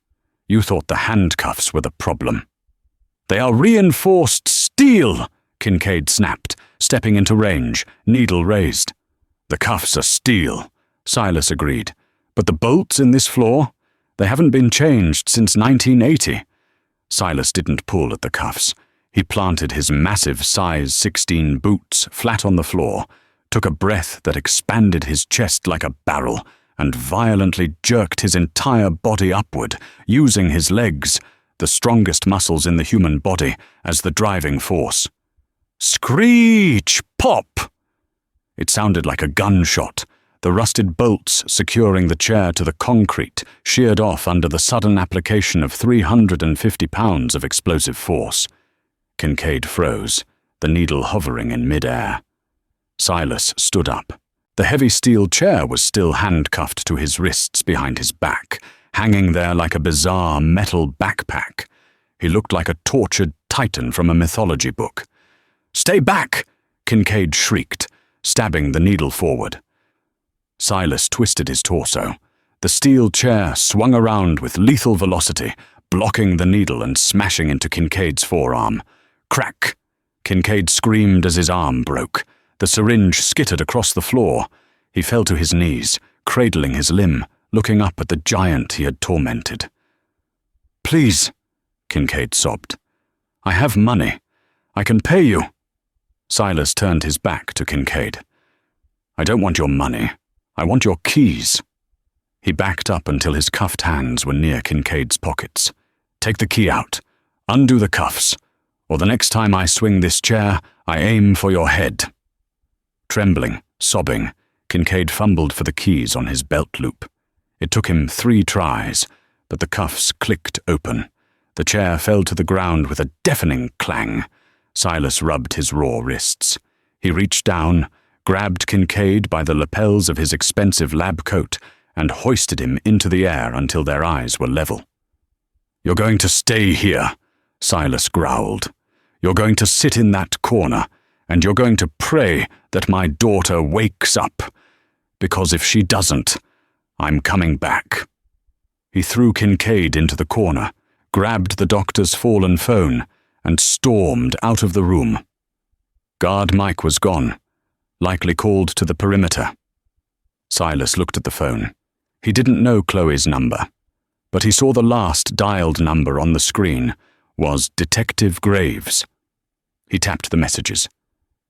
You thought the handcuffs were the problem." "They are reinforced steel," Kincaid snapped, stepping into range, needle raised. "The cuffs are steel," Silas agreed. "But the bolts in this floor? They haven't been changed since 1980. Silas didn't pull at the cuffs. He planted his massive size 16 boots flat on the floor, took a breath that expanded his chest like a barrel, and violently jerked his entire body upward, using his legs, the strongest muscles in the human body, as the driving force. Screech! Pop! It sounded like a gunshot, the rusted bolts securing the chair to the concrete sheared off under the sudden application of 350 pounds of explosive force. Kincaid froze, the needle hovering in mid-air. Silas stood up. The heavy steel chair was still handcuffed to his wrists behind his back, hanging there like a bizarre metal backpack. He looked like a tortured titan from a mythology book. "Stay back!" Kincaid shrieked, stabbing the needle forward. Silas twisted his torso. The steel chair swung around with lethal velocity, blocking the needle and smashing into Kincaid's forearm. Crack! Kincaid screamed as his arm broke. The syringe skittered across the floor. He fell to his knees, cradling his limb, looking up at the giant he had tormented. "Please," Kincaid sobbed. "I have money. I can pay you." Silas turned his back to Kincaid. "I don't want your money. I want your keys." He backed up until his cuffed hands were near Kincaid's pockets. "Take the key out. Undo the cuffs. Or the next time I swing this chair, I aim for your head." Trembling, sobbing, Kincaid fumbled for the keys on his belt loop. It took him 3 tries, but the cuffs clicked open. The chair fell to the ground with a deafening clang. Silas rubbed his raw wrists. He reached down, grabbed Kincaid by the lapels of his expensive lab coat, and hoisted him into the air until their eyes were level. "You're going to stay here," Silas growled. "You're going to sit in that corner, and you're going to pray that my daughter wakes up. Because if she doesn't, I'm coming back." He threw Kincaid into the corner, grabbed the doctor's fallen phone, and stormed out of the room. Guard Mike was gone, likely called to the perimeter. Silas looked at the phone. He didn't know Chloe's number, but he saw the last dialed number on the screen was Detective Graves. He tapped the messages.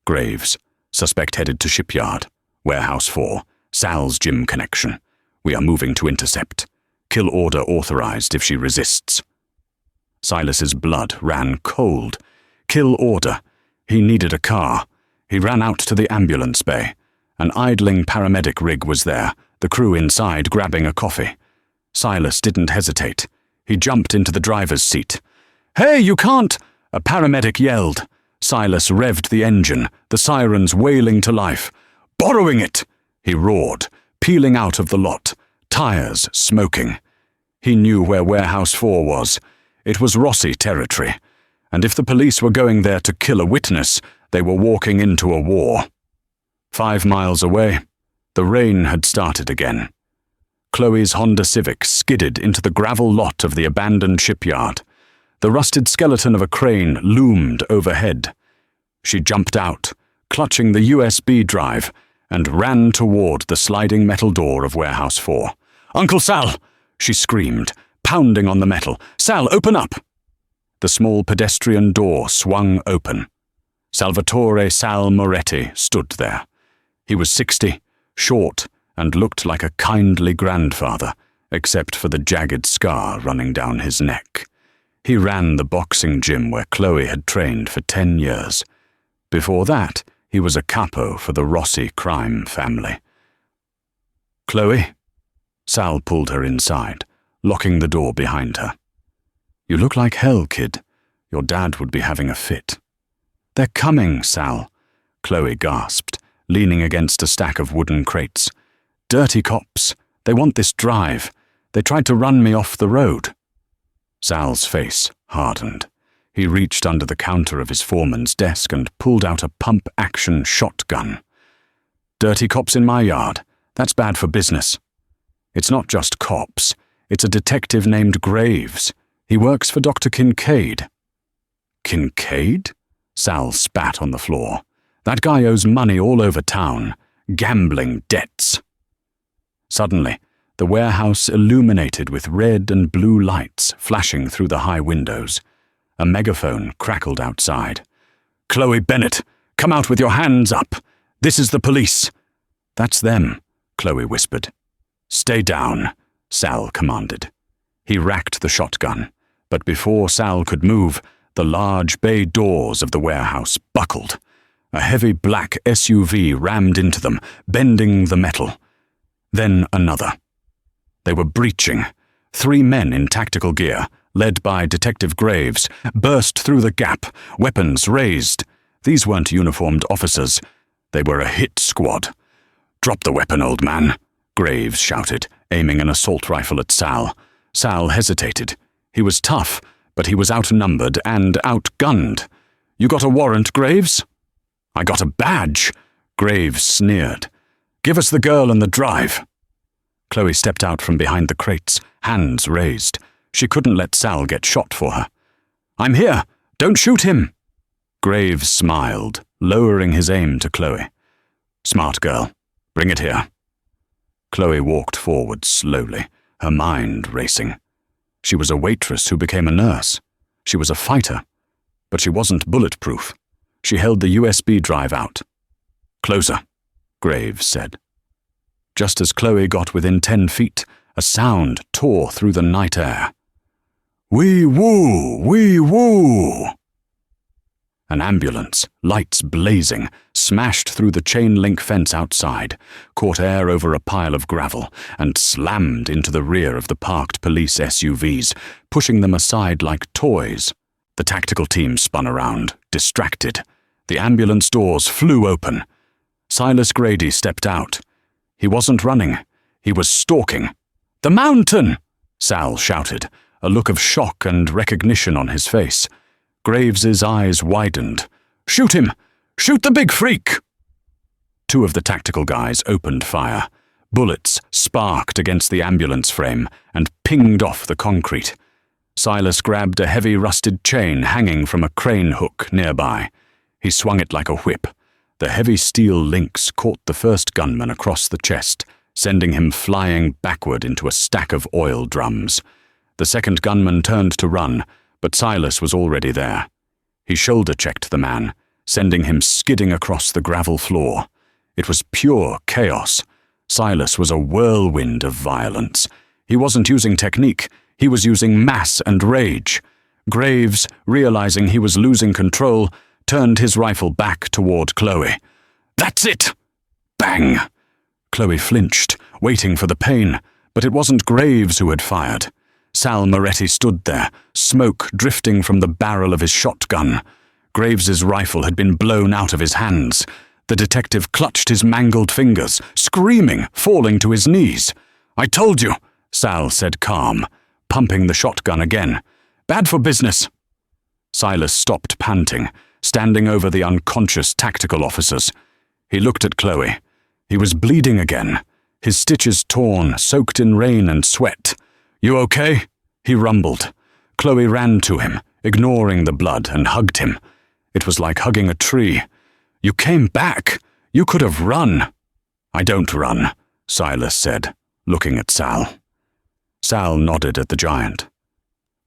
Graves. Suspect headed to shipyard. Warehouse 4. Sal's gym connection. We are moving to intercept. Kill order authorized if she resists. Silas's blood ran cold. Kill order. He needed a car. He ran out to the ambulance bay. An idling paramedic rig was there, the crew inside grabbing a coffee. Silas didn't hesitate. He jumped into the driver's seat. "Hey, you can't!" a paramedic yelled. Silas revved the engine, the sirens wailing to life. "Borrowing it!" he roared, peeling out of the lot, tires smoking. He knew where Warehouse 4 was. It was Rossi territory, and if the police were going there to kill a witness, they were walking into a war. 5 miles away, the rain had started again. Chloe's Honda Civic skidded into the gravel lot of the abandoned shipyard. The rusted skeleton of a crane loomed overhead. She jumped out, clutching the USB drive, and ran toward the sliding metal door of Warehouse 4. "Uncle Sal!" she screamed, pounding on the metal. "Sal, open up!" The small pedestrian door swung open. Salvatore Sal Moretti stood there. He was 60, short, and looked like a kindly grandfather, except for the jagged scar running down his neck. He ran the boxing gym where Chloe had trained for 10 years. Before that, he was a capo for the Rossi crime family. "Chloe?" Sal pulled her inside, locking the door behind her. "You look like hell, kid. Your dad would be having a fit." "They're coming, Sal," Chloe gasped, leaning against a stack of wooden crates. "Dirty cops. They want this drive. They tried to run me off the road." Sal's face hardened. He reached under the counter of his foreman's desk and pulled out a pump-action shotgun. "Dirty cops in my yard. That's bad for business." "It's not just cops. It's a detective named Graves. He works for Dr. Kincaid." "Kincaid?" Sal spat on the floor. "That guy owes money all over town. Gambling debts." Suddenly, the warehouse illuminated with red and blue lights flashing through the high windows. A megaphone crackled outside. "Chloe Bennett, come out with your hands up. This is the police." "That's them," Chloe whispered. "Stay down," Sal commanded. He racked the shotgun, but before Sal could move, the large bay doors of the warehouse buckled. A heavy black SUV rammed into them, bending the metal. Then another. They were breaching. 3 men in tactical gear, led by Detective Graves, burst through the gap, weapons raised. These weren't uniformed officers. They were a hit squad. "Drop the weapon, old man," Graves shouted, aiming an assault rifle at Sal. Sal hesitated. He was tough, but he was outnumbered and outgunned. "You got a warrant, Graves?" "I got a badge," Graves sneered. "Give us the girl and the drive." Chloe stepped out from behind the crates, hands raised. She couldn't let Sal get shot for her. "I'm here. Don't shoot him." Graves smiled, lowering his aim to Chloe. "Smart girl. Bring it here." Chloe walked forward slowly, her mind racing. She was a waitress who became a nurse. She was a fighter, but she wasn't bulletproof. She held the USB drive out. "Closer," Graves said. Just as Chloe got within 10 feet, a sound tore through the night air. "Wee woo, wee woo!" An ambulance, lights blazing, smashed through the chain-link fence outside, caught air over a pile of gravel, and slammed into the rear of the parked police SUVs, pushing them aside like toys. The tactical team spun around, distracted. The ambulance doors flew open. Silas Grady stepped out. He wasn't running. He was stalking. "The mountain!" Sal shouted, a look of shock and recognition on his face. Graves's eyes widened. "Shoot him! Shoot the big freak!" 2 of the tactical guys opened fire. Bullets sparked against the ambulance frame and pinged off the concrete. Silas grabbed a heavy rusted chain hanging from a crane hook nearby. He swung it like a whip. The heavy steel links caught the first gunman across the chest, sending him flying backward into a stack of oil drums. The second gunman turned to run, but Silas was already there. He shoulder-checked the man, sending him skidding across the gravel floor. It was pure chaos. Silas was a whirlwind of violence. He wasn't using technique, he was using mass and rage. Graves, realizing he was losing control, turned his rifle back toward Chloe. "That's it!" Bang! Chloe flinched, waiting for the pain, but it wasn't Graves who had fired. Sal Moretti stood there, smoke drifting from the barrel of his shotgun. Graves's rifle had been blown out of his hands. The detective clutched his mangled fingers, screaming, falling to his knees. "I told you," Sal said calm, pumping the shotgun again. "Bad for business." Silas stopped panting, standing over the unconscious tactical officers. He looked at Chloe. He was bleeding again, his stitches torn, soaked in rain and sweat. "You okay?" he rumbled. Chloe ran to him, ignoring the blood, and hugged him. It was like hugging a tree. "You came back. You could have run." "I don't run," Silas said, looking at Sal. Sal nodded at the giant.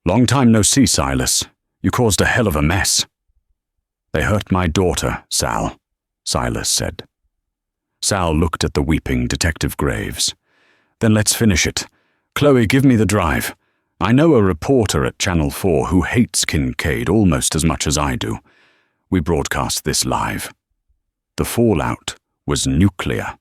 "Long time no see, Silas. You caused a hell of a mess." "They hurt my daughter, Sal," Silas said. Sal looked at the weeping Detective Graves. "Then let's finish it. Chloe, give me the drive. I know a reporter at Channel 4 who hates Kincaid almost as much as I do. We broadcast this live." The fallout was nuclear.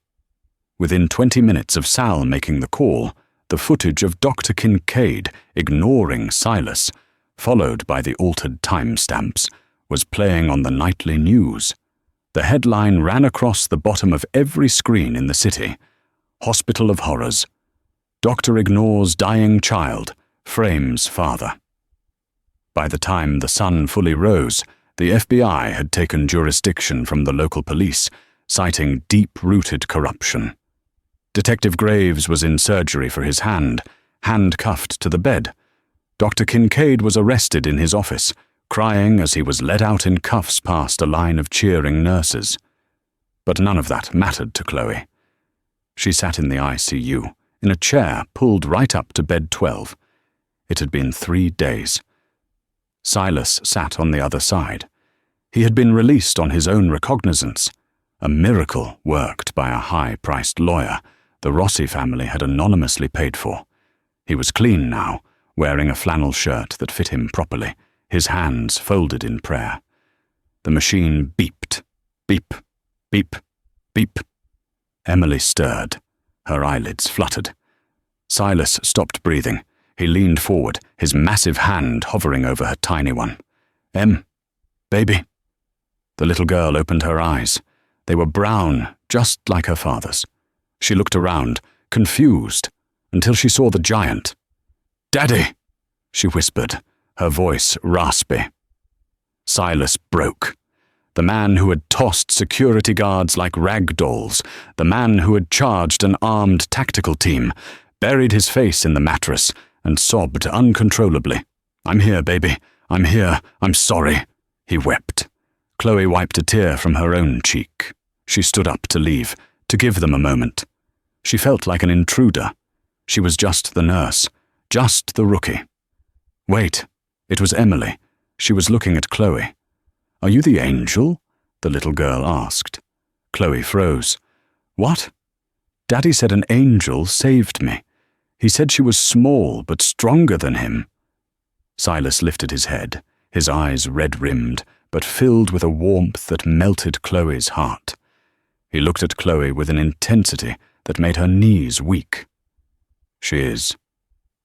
Within 20 minutes of Sal making the call, the footage of Dr. Kincaid ignoring Silas, followed by the altered timestamps, was playing on the nightly news. The headline ran across the bottom of every screen in the city. "Hospital of Horrors. Doctor ignores dying child, frames father." By the time the sun fully rose, the FBI had taken jurisdiction from the local police, citing deep-rooted corruption. Detective Graves was in surgery for his hand, handcuffed to the bed. Dr. Kincaid was arrested in his office, crying as he was led out in cuffs past a line of cheering nurses. But none of that mattered to Chloe. She sat in the ICU, in a chair pulled right up to bed 12. It had been 3 days. Silas sat on the other side. He had been released on his own recognizance, a miracle worked by a high-priced lawyer the Rossi family had anonymously paid for. He was clean now, wearing a flannel shirt that fit him properly, his hands folded in prayer. The machine beeped. Beep, beep, beep. Emily stirred. Her eyelids fluttered. Silas stopped breathing. He leaned forward, his massive hand hovering over her tiny one. Baby." The little girl opened her eyes. They were brown, just like her father's. She looked around, confused, until she saw the giant. "Daddy," she whispered, her voice raspy. Silas broke. The man who had tossed security guards like rag dolls, the man who had charged an armed tactical team, buried his face in the mattress and sobbed uncontrollably. "I'm here, baby. I'm here. I'm sorry," he wept. Chloe wiped a tear from her own cheek. She stood up to leave, to give them a moment. She felt like an intruder. She was just the nurse, just the rookie. Wait, it was Emily. She was looking at Chloe. "Are you the angel?" the little girl asked. Chloe froze. "What?" "Daddy said an angel saved me. He said she was small but stronger than him." Silas lifted his head, his eyes red-rimmed, but filled with a warmth that melted Chloe's heart. He looked at Chloe with an intensity that made her knees weak. "She is,"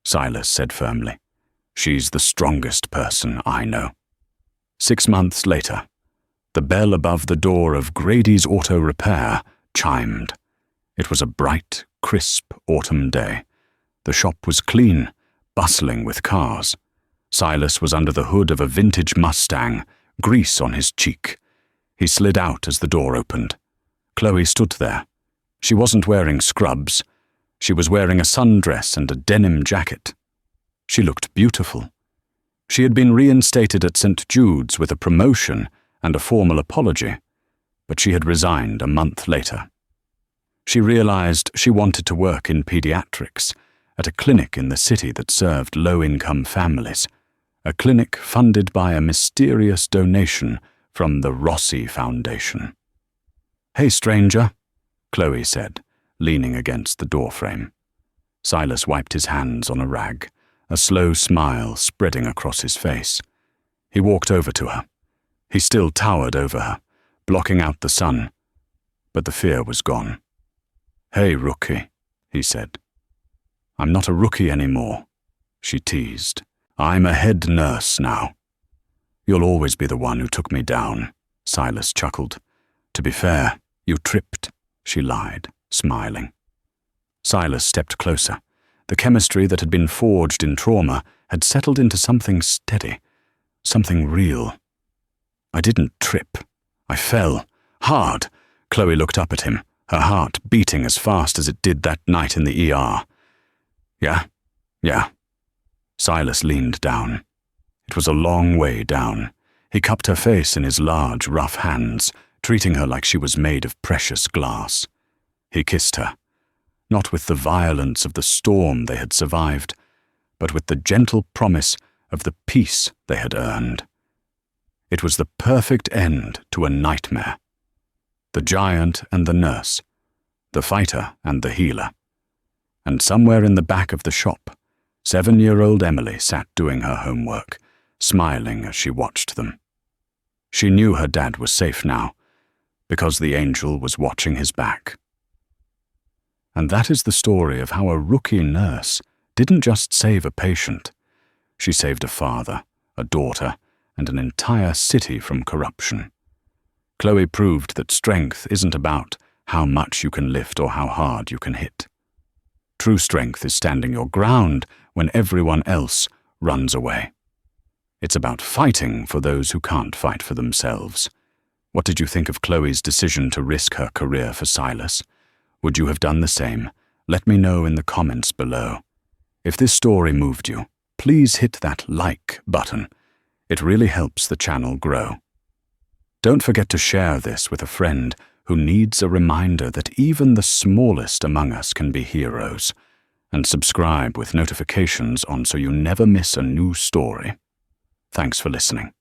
Silas said firmly. "She's the strongest person I know." 6 months later, the bell above the door of Grady's Auto Repair chimed. It was a bright, crisp autumn day. The shop was clean, bustling with cars. Silas was under the hood of a vintage Mustang, grease on his cheek. He slid out as the door opened. Chloe stood there. She wasn't wearing scrubs. She was wearing a sundress and a denim jacket. She looked beautiful. She had been reinstated at St. Jude's with a promotion and a formal apology, but she had resigned a month later. She realized she wanted to work in pediatrics, at a clinic in the city that served low-income families, a clinic funded by a mysterious donation from the Rossi Foundation. "Hey, stranger," Chloe said, leaning against the doorframe. Silas wiped his hands on a rag, a slow smile spreading across his face. He walked over to her. He still towered over her, blocking out the sun, but the fear was gone. "Hey, rookie," he said. "I'm not a rookie anymore," she teased. "I'm a head nurse now." "You'll always be the one who took me down," Silas chuckled. "To be fair, you tripped," she lied, smiling. Silas stepped closer. The chemistry that had been forged in trauma had settled into something steady, something real. "I didn't trip. I fell. Hard." Chloe looked up at him, her heart beating as fast as it did that night in the ER. Yeah. Silas leaned down. It was a long way down. He cupped her face in his large, rough hands, treating her like she was made of precious glass. He kissed her, not with the violence of the storm they had survived, but with the gentle promise of the peace they had earned. It was the perfect end to a nightmare. The giant and the nurse, the fighter and the healer. And somewhere in the back of the shop, 7-year-old Emily sat doing her homework, smiling as she watched them. She knew her dad was safe now, because the angel was watching his back. And that is the story of how a rookie nurse didn't just save a patient. She saved a father, a daughter, and an entire city from corruption. Chloe proved that strength isn't about how much you can lift or how hard you can hit. True strength is standing your ground when everyone else runs away. It's about fighting for those who can't fight for themselves. What did you think of Chloe's decision to risk her career for Silas? Would you have done the same? Let me know in the comments below. If this story moved you, please hit that like button. It really helps the channel grow. Don't forget to share this with a friend who needs a reminder that even the smallest among us can be heroes, and subscribe with notifications on so you never miss a new story. Thanks for listening.